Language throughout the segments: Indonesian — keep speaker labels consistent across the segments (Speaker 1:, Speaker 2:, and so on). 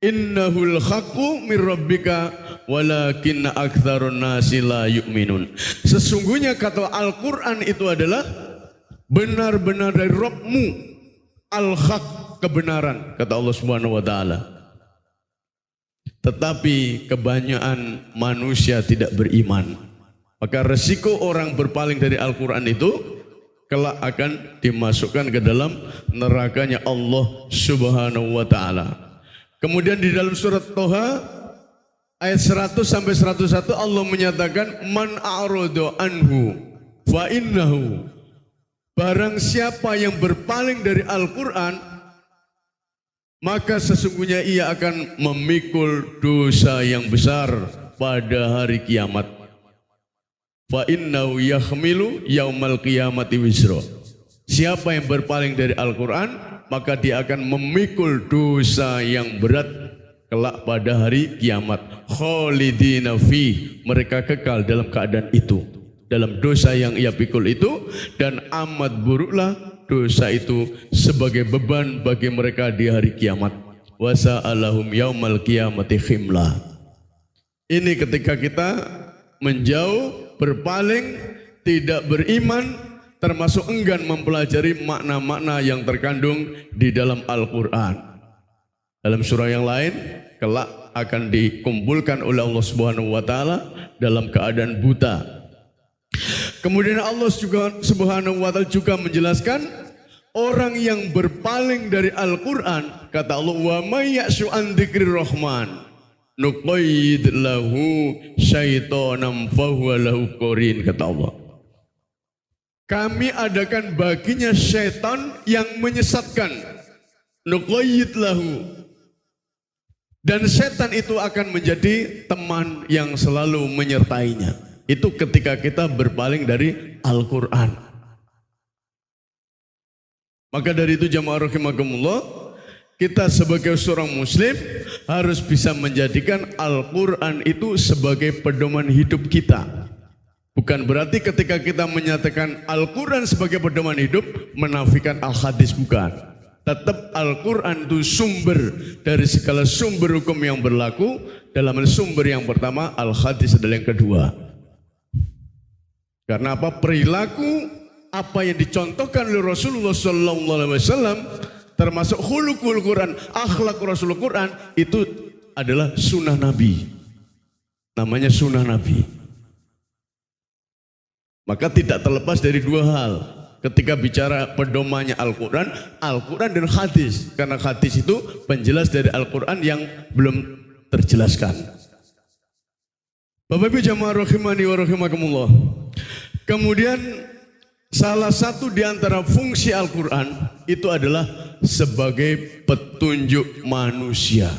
Speaker 1: Innahul haqqu mir rabbika walakinna aktsarun nasi la yu'minun. Sesungguhnya kata Al-Qur'an itu adalah benar-benar dari Rabbmu, al-haq, kebenaran, kata Allah Subhanahu wa taala. Tetapi kebanyakan manusia tidak beriman. Maka resiko orang berpaling dari Al-Qur'an itu kelak akan dimasukkan ke dalam nerakanya Allah Subhanahu wa taala. Kemudian di dalam surat Toha ayat 100 sampai 101 Allah menyatakan man a'rada anhu fa innahu, barang siapa yang berpaling dari Al-Qur'an maka sesungguhnya ia akan memikul dosa yang besar pada hari kiamat. Fa innahu yahmilu yaumal qiyamati wisra. Siapa yang berpaling dari Al-Qur'an maka dia akan memikul dosa yang berat kelak pada hari kiamat. Khalidina fi, mereka kekal dalam keadaan itu, dalam dosa yang ia pikul itu, dan amat buruklah dosa itu sebagai beban bagi mereka di hari kiamat. Wa sa'alahum yaumal qiyamati khimla. Ini ketika kita menjauh, berpaling, tidak beriman, termasuk enggan mempelajari makna-makna yang terkandung di dalam Al-Qur'an. Dalam surah yang lain, kelak akan dikumpulkan oleh Allah Subhanahu wa taala dalam keadaan buta. Kemudian Allah Subhanahu wa taala juga menjelaskan orang yang berpaling dari Al-Qur'an, kata Allah, wa may ya'shu an dzikrir rahman nuqayyid lahu syaitanan fahuwa lahu qarin, kata Allah. Kami adakan baginya syaitan yang menyesatkan. Nuqayyid lahu. Dan setan itu akan menjadi teman yang selalu menyertainya. Itu ketika kita berpaling dari Al-Qur'an. Maka dari itu jamaah rahimakumullah, kita sebagai seorang muslim harus bisa menjadikan Al-Qur'an itu sebagai pedoman hidup kita. Bukan berarti ketika kita menyatakan Al-Qur'an sebagai pedoman hidup menafikan Al-Hadis, bukan. Tetap Al-Qur'an itu sumber dari segala sumber hukum yang berlaku. Dalam sumber yang pertama, Al-Hadis adalah yang kedua. Karena apa? Perilaku apa yang dicontohkan oleh Rasulullah SAW termasuk khuluqul Quran, akhlak Rasulul Quran, itu adalah sunnah Nabi. Namanya sunnah Nabi. Maka tidak terlepas dari dua hal. Ketika bicara pedomannya Al-Qur'an, Al-Qur'an dan hadis. Karena hadis itu penjelas dari Al-Qur'an yang belum terjelaskan. Bapak Ibu jamaah rahimani wa rahimakumullah. Kemudian salah satu di antara fungsi Al-Qur'an itu adalah sebagai petunjuk manusia.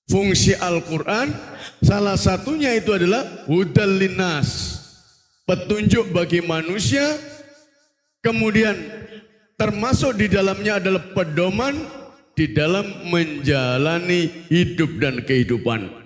Speaker 1: Fungsi Al-Qur'an salah satunya itu adalah hudal linnas, petunjuk bagi manusia. Kemudian termasuk di dalamnya adalah pedoman di dalam menjalani hidup dan kehidupan.